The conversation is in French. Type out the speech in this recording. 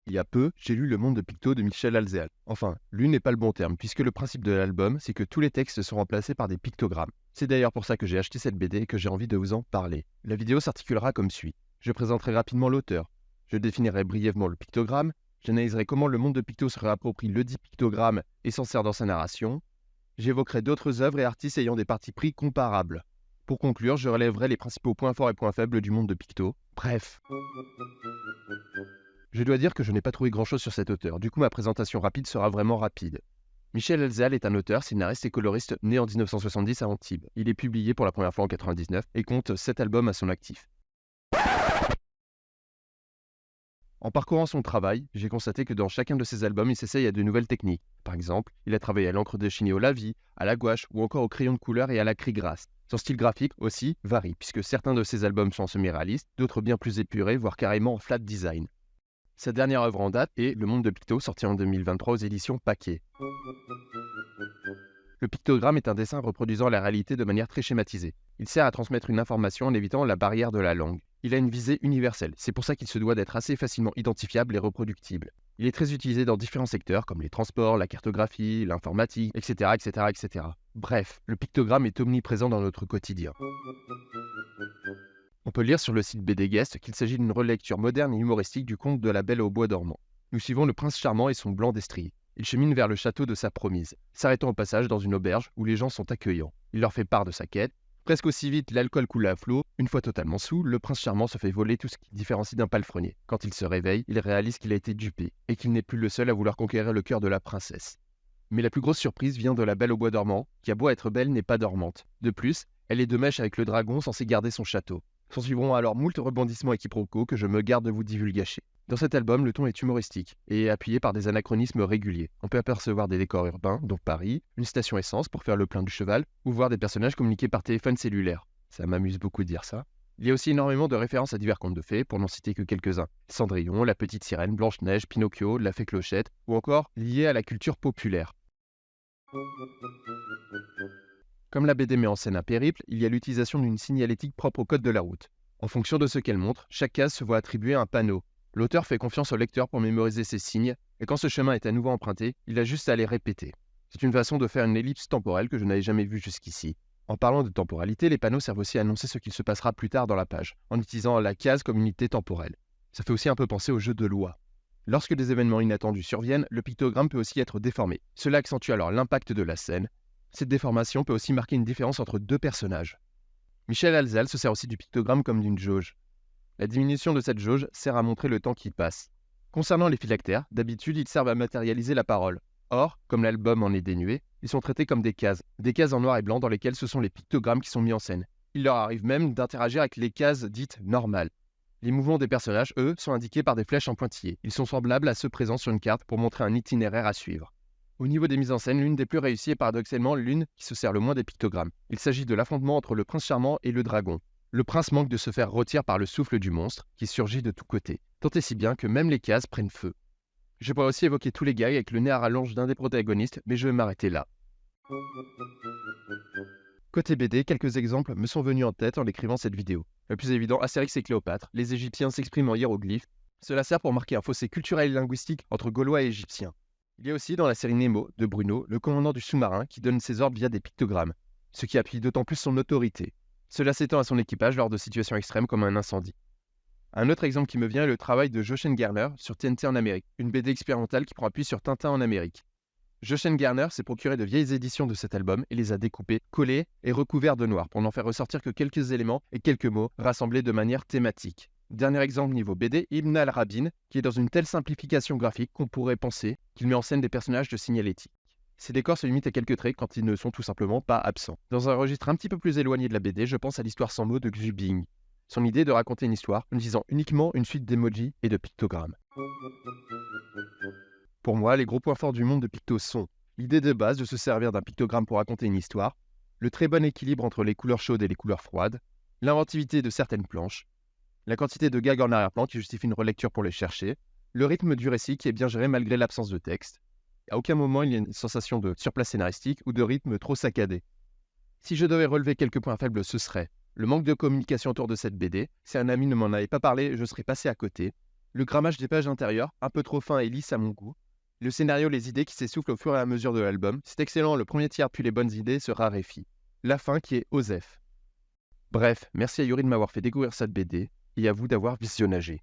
Il y a peu, j'ai lu Le Monde de Picto de Michel Alzéal. Enfin, lu n'est pas le bon terme, puisque le principe de l'album, c'est que tous les textes sont remplacés par des pictogrammes. C'est d'ailleurs pour ça que j'ai acheté cette BD et que j'ai envie de vous en parler. La vidéo s'articulera comme suit. Je présenterai rapidement l'auteur. Je définirai brièvement le pictogramme. J'analyserai comment le monde de Picto se réapproprie le dit pictogramme et s'en sert dans sa narration. J'évoquerai d'autres œuvres et artistes ayant des partis pris comparables. Pour conclure, je relèverai les principaux points forts et points faibles du monde de Picto. Bref. Je dois dire que je n'ai pas trouvé grand-chose sur cet auteur, du coup ma présentation rapide sera vraiment rapide. Michel Alzéal est un auteur, scénariste et coloriste né en 1970 à Antibes. Il est publié pour la première fois en 1999 et compte 7 albums à son actif. En parcourant son travail, j'ai constaté que dans chacun de ses albums, il s'essaye à de nouvelles techniques. Par exemple, il a travaillé à l'encre de Chine et au lavis, à la gouache ou encore au crayon de couleur et à la craie grasse. Son style graphique aussi varie, puisque certains de ses albums sont semi-réalistes, d'autres bien plus épurés, voire carrément en flat design. Sa dernière œuvre en date est Le Monde de Picto, sorti en 2023 aux éditions Paquet. Le pictogramme est un dessin reproduisant la réalité de manière très schématisée. Il sert à transmettre une information en évitant la barrière de la langue. Il a une visée universelle, c'est pour ça qu'il se doit d'être assez facilement identifiable et reproductible. Il est très utilisé dans différents secteurs comme les transports, la cartographie, l'informatique, etc., etc., etc. Bref, le pictogramme est omniprésent dans notre quotidien. On peut lire sur le site BD Guest qu'il s'agit d'une relecture moderne et humoristique du conte de la Belle au bois dormant. Nous suivons le prince charmant et son blanc destrier. Il chemine vers le château de sa promise, s'arrêtant au passage dans une auberge où les gens sont accueillants. Il leur fait part de sa quête. Presque aussi vite, l'alcool coule à flot. Une fois totalement saoul, le prince charmant se fait voler tout ce qui différencie d'un palefrenier. Quand il se réveille, il réalise qu'il a été dupé et qu'il n'est plus le seul à vouloir conquérir le cœur de la princesse. Mais la plus grosse surprise vient de la Belle au bois dormant, qui a beau être belle n'est pas dormante. De plus, elle est de mèche avec le dragon censé garder son château. S'en suivront alors moult rebondissements et quiproquos que je me garde de vous divulgacher. Dans cet album, le ton est humoristique et est appuyé par des anachronismes réguliers. On peut apercevoir des décors urbains, dont Paris, une station essence pour faire le plein du cheval, ou voir des personnages communiquer par téléphone cellulaire. Ça m'amuse beaucoup de dire ça. Il y a aussi énormément de références à divers contes de fées, pour n'en citer que quelques-uns. Cendrillon, la petite sirène, Blanche-Neige, Pinocchio, la fée Clochette, ou encore liés à la culture populaire. Comme la BD met en scène un périple, il y a l'utilisation d'une signalétique propre au code de la route. En fonction de ce qu'elle montre, chaque case se voit attribuer un panneau. L'auteur fait confiance au lecteur pour mémoriser ses signes, et quand ce chemin est à nouveau emprunté, il a juste à les répéter. C'est une façon de faire une ellipse temporelle que je n'avais jamais vue jusqu'ici. En parlant de temporalité, les panneaux servent aussi à annoncer ce qu'il se passera plus tard dans la page, en utilisant la case comme unité temporelle. Ça fait aussi un peu penser au jeu de loi. Lorsque des événements inattendus surviennent, le pictogramme peut aussi être déformé. Cela accentue alors l'impact de la scène. Cette déformation peut aussi marquer une différence entre deux personnages. Michel Alzéal se sert aussi du pictogramme comme d'une jauge. La diminution de cette jauge sert à montrer le temps qui passe. Concernant les phylactères, d'habitude ils servent à matérialiser la parole. Or, comme l'album en est dénué, ils sont traités comme des cases en noir et blanc dans lesquelles ce sont les pictogrammes qui sont mis en scène. Il leur arrive même d'interagir avec les cases dites normales. Les mouvements des personnages, eux, sont indiqués par des flèches en pointillés. Ils sont semblables à ceux présents sur une carte pour montrer un itinéraire à suivre. Au niveau des mises en scène, l'une des plus réussies est paradoxalement l'une qui se sert le moins des pictogrammes. Il s'agit de l'affrontement entre le prince charmant et le dragon. Le prince manque de se faire rôtir par le souffle du monstre, qui surgit de tous côtés, tant et si bien que même les cases prennent feu. Je pourrais aussi évoquer tous les gags avec le nez à rallonge d'un des protagonistes, mais je vais m'arrêter là. Côté BD, quelques exemples me sont venus en tête en écrivant cette vidéo. Le plus évident, Astérix et Cléopâtre, les Égyptiens s'expriment en hiéroglyphes. Cela sert pour marquer un fossé culturel et linguistique entre Gaulois et Égyptiens. Il y a aussi dans la série Nemo, de Bruno, le commandant du sous-marin qui donne ses ordres via des pictogrammes, ce qui appuie d'autant plus son autorité. Cela s'étend à son équipage lors de situations extrêmes comme un incendie. Un autre exemple qui me vient est le travail de Jochen Garner sur TNT en Amérique, une BD expérimentale qui prend appui sur Tintin en Amérique. Jochen Garner s'est procuré de vieilles éditions de cet album et les a découpées, collées et recouvertes de noir pour n'en faire ressortir que quelques éléments et quelques mots rassemblés de manière thématique. Dernier exemple niveau BD, Ibn al-Rabin, qui est dans une telle simplification graphique qu'on pourrait penser qu'il met en scène des personnages de signalétique. Ces décors se limitent à quelques traits quand ils ne sont tout simplement pas absents. Dans un registre un petit peu plus éloigné de la BD, je pense à l'histoire sans mots de Xu Bing. Son idée est de raconter une histoire en utilisant uniquement une suite d'emojis et de pictogrammes. Pour moi, les gros points forts du monde de Picto sont l'idée de base de se servir d'un pictogramme pour raconter une histoire, le très bon équilibre entre les couleurs chaudes et les couleurs froides, l'inventivité de certaines planches, la quantité de gags en arrière-plan qui justifie une relecture pour les chercher, le rythme du récit qui est bien géré malgré l'absence de texte. À aucun moment il y a une sensation de surplace scénaristique ou de rythme trop saccadé. Si je devais relever quelques points faibles, ce serait le manque de communication autour de cette BD. Si un ami ne m'en avait pas parlé, je serais passé à côté. Le grammage des pages intérieures, un peu trop fin et lisse à mon goût. Le scénario, les idées qui s'essoufflent au fur et à mesure de l'album. C'est excellent, le premier tiers puis les bonnes idées se raréfient. La fin qui est Osef. Bref, merci à Yuri de m'avoir fait découvrir cette BD et à vous d'avoir visionnagé.